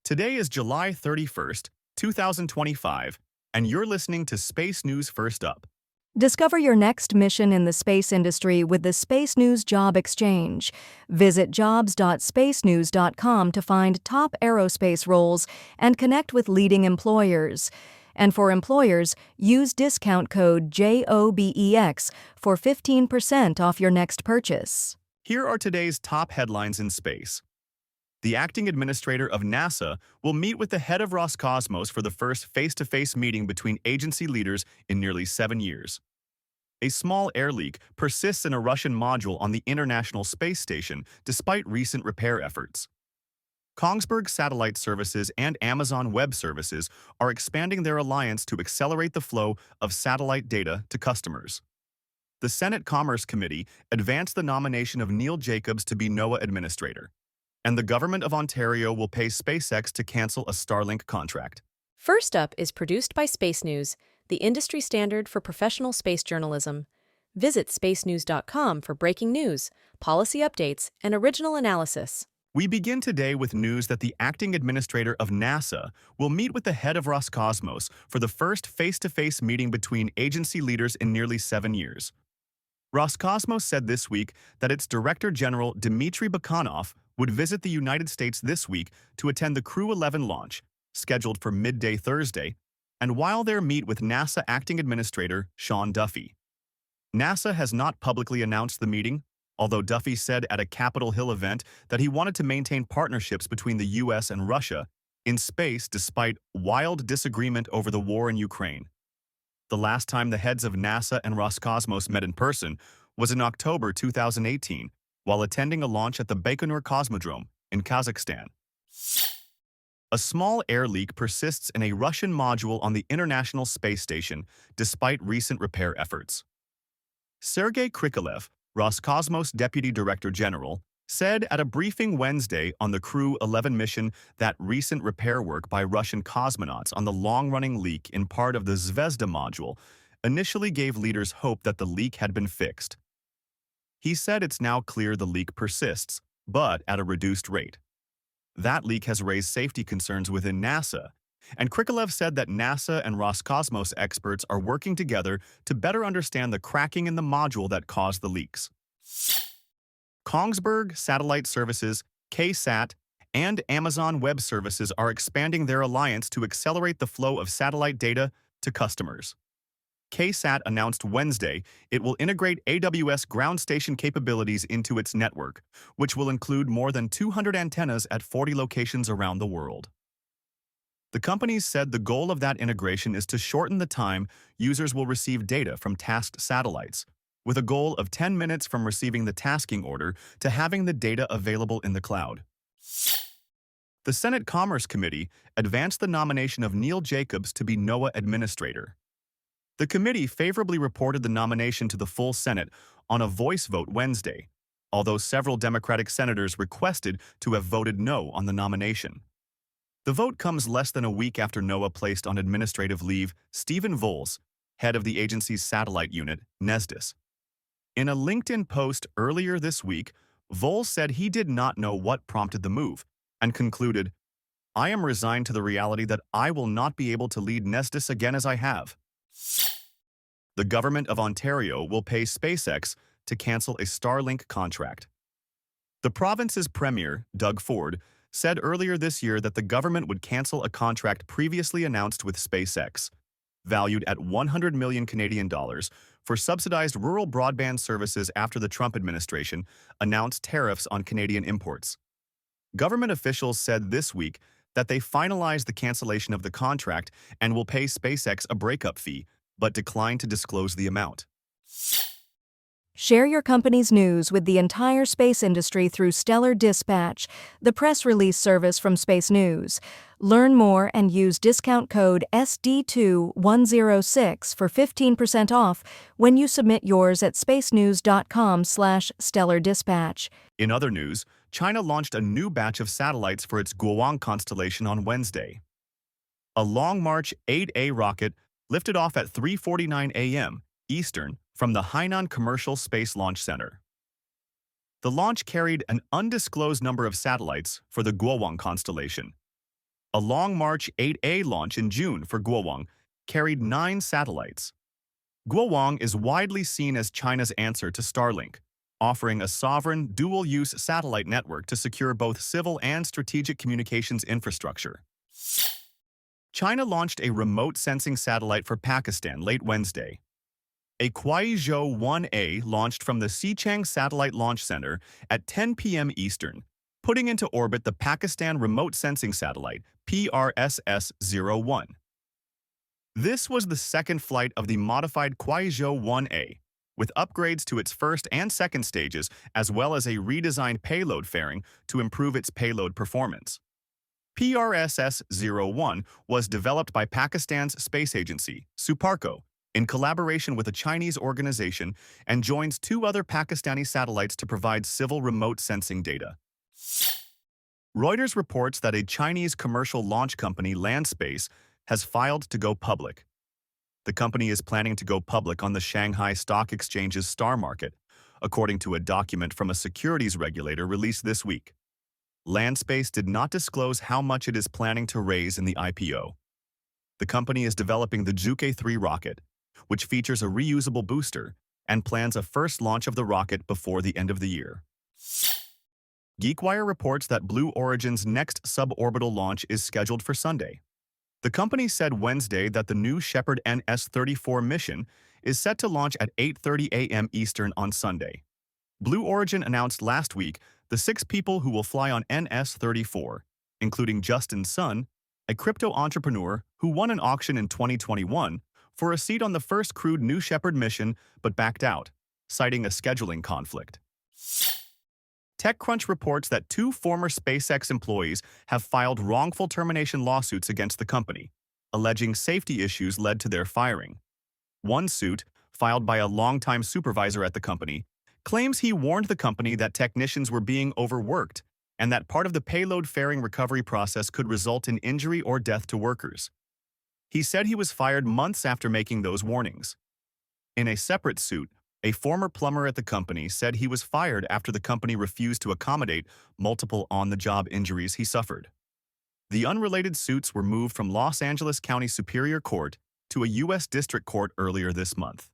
Today is July 31st, 2025, and you're listening to Space News First Up. Discover your next mission in the space industry with the Space News Job Exchange. Visit jobs.spacenews.com to find top aerospace roles and connect with leading employers. And for employers, use discount code JOBEX for 15% off your next purchase. Here are today's top headlines in space. The acting administrator of NASA will meet with the head of Roscosmos for the first face-to-face meeting between agency leaders in nearly 7 years. A small air leak persists in a Russian module on the International Space Station despite recent repair efforts. Kongsberg Satellite Services and Amazon Web Services are expanding their alliance to accelerate the flow of satellite data to customers. The Senate Commerce Committee advanced the nomination of Neil Jacobs to be NOAA administrator, and the Government of Ontario will pay SpaceX to cancel a Starlink contract. First Up is produced by Space News, the industry standard for professional space journalism. Visit spacenews.com for breaking news, policy updates, and original analysis. We begin today with news that the acting administrator of NASA will meet with the head of Roscosmos for the first face-to-face meeting between agency leaders in nearly 7 years. Roscosmos said this week that its Director General Dmitry Bakhanov would visit the United States this week to attend the Crew 11 launch, scheduled for midday Thursday, and while there meet with NASA Acting Administrator Sean Duffy. NASA has not publicly announced the meeting, although Duffy said at a Capitol Hill event that he wanted to maintain partnerships between the U.S. and Russia in space despite wild disagreement over the war in Ukraine. The last time the heads of NASA and Roscosmos met in person was in October 2018, while attending a launch at the Baikonur Cosmodrome in Kazakhstan. A small air leak persists in a Russian module on the International Space Station despite recent repair efforts. Sergei Krikalev, Roscosmos Deputy Director General, said at a briefing Wednesday on the Crew 11 mission that recent repair work by Russian cosmonauts on the long-running leak in part of the Zvezda module initially gave leaders hope that the leak had been fixed. He said it's now clear the leak persists, but at a reduced rate. That leak has raised safety concerns within NASA, and Krikalev said that NASA and Roscosmos experts are working together to better understand the cracking in the module that caused the leaks. Kongsberg Satellite Services, KSAT, and Amazon Web Services are expanding their alliance to accelerate the flow of satellite data to customers. KSAT announced Wednesday it will integrate AWS ground station capabilities into its network, which will include more than 200 antennas at 40 locations around the world. The companies said the goal of that integration is to shorten the time users will receive data from tasked satellites, with a goal of 10 minutes from receiving the tasking order to having the data available in the cloud. The Senate Commerce Committee advanced the nomination of Neil Jacobs to be NOAA administrator. The committee favorably reported the nomination to the full Senate on a voice vote Wednesday, although several Democratic senators requested to have voted no on the nomination. The vote comes less than a week after NOAA placed on administrative leave Stephen Voles, head of the agency's satellite unit, NESDIS. In a LinkedIn post earlier this week, Voles said he did not know what prompted the move and concluded, "I am resigned to the reality that I will not be able to lead NESDIS again as I have." The Government of Ontario will pay SpaceX to cancel a Starlink contract. The province's premier, Doug Ford, said earlier this year that the government would cancel a contract previously announced with SpaceX, valued at 100 million Canadian dollars, for subsidized rural broadband services after the Trump administration announced tariffs on Canadian imports. Government officials said this week that they finalized the cancellation of the contract and will pay SpaceX a breakup fee, but declined to disclose the amount. Share your company's news with the entire space industry through Stellar Dispatch, the press release service from Space News. Learn more and use discount code SD2106 for 15% off when you submit yours at spacenews.com/stellardispatch. In other news, China launched a new batch of satellites for its Guowang constellation on Wednesday. A Long March 8A rocket lifted off at 3:49 a.m. Eastern from the Hainan Commercial Space Launch Center. The launch carried an undisclosed number of satellites for the Guowang constellation. A Long March 8A launch in June for Guowang carried 9 satellites. Guowang is widely seen as China's answer to Starlink, offering a sovereign, dual-use satellite network to secure both civil and strategic communications infrastructure. China launched a remote sensing satellite for Pakistan late Wednesday. A Kuaizhou 1A launched from the Xichang Satellite Launch Center at 10 p.m. Eastern, putting into orbit the Pakistan Remote Sensing Satellite, PRSS-01. This was the second flight of the modified Kuaizhou 1A, with upgrades to its first and second stages as well as a redesigned payload fairing to improve its payload performance. PRSS-01 was developed by Pakistan's space agency, Suparco, in collaboration with a Chinese organization and joins 2 other Pakistani satellites to provide civil remote sensing data. Reuters reports that a Chinese commercial launch company, Landspace, has filed to go public. The company is planning to go public on the Shanghai Stock Exchange's Star Market, according to a document from a securities regulator released this week. Landspace did not disclose how much it is planning to raise in the IPO. The company is developing the Zhuge 3 rocket, which features a reusable booster, and plans a first launch of the rocket before the end of the year. GeekWire reports that Blue Origin's next suborbital launch is scheduled for Sunday. The company said Wednesday that the New Shepard NS-34 mission is set to launch at 8:30 a.m. Eastern on Sunday. Blue Origin announced last week the 6 people who will fly on NS-34, including Justin Sun, a crypto entrepreneur who won an auction in 2021 for a seat on the first crewed New Shepard mission but backed out, citing a scheduling conflict. TechCrunch reports that 2 former SpaceX employees have filed wrongful termination lawsuits against the company, alleging safety issues led to their firing. One suit, filed by a longtime supervisor at the company, claims he warned the company that technicians were being overworked and that part of the payload fairing recovery process could result in injury or death to workers. He said he was fired months after making those warnings. In a separate suit, a former plumber at the company said he was fired after the company refused to accommodate multiple on-the-job injuries he suffered. The unrelated suits were moved from Los Angeles County Superior Court to a U.S. District Court earlier this month.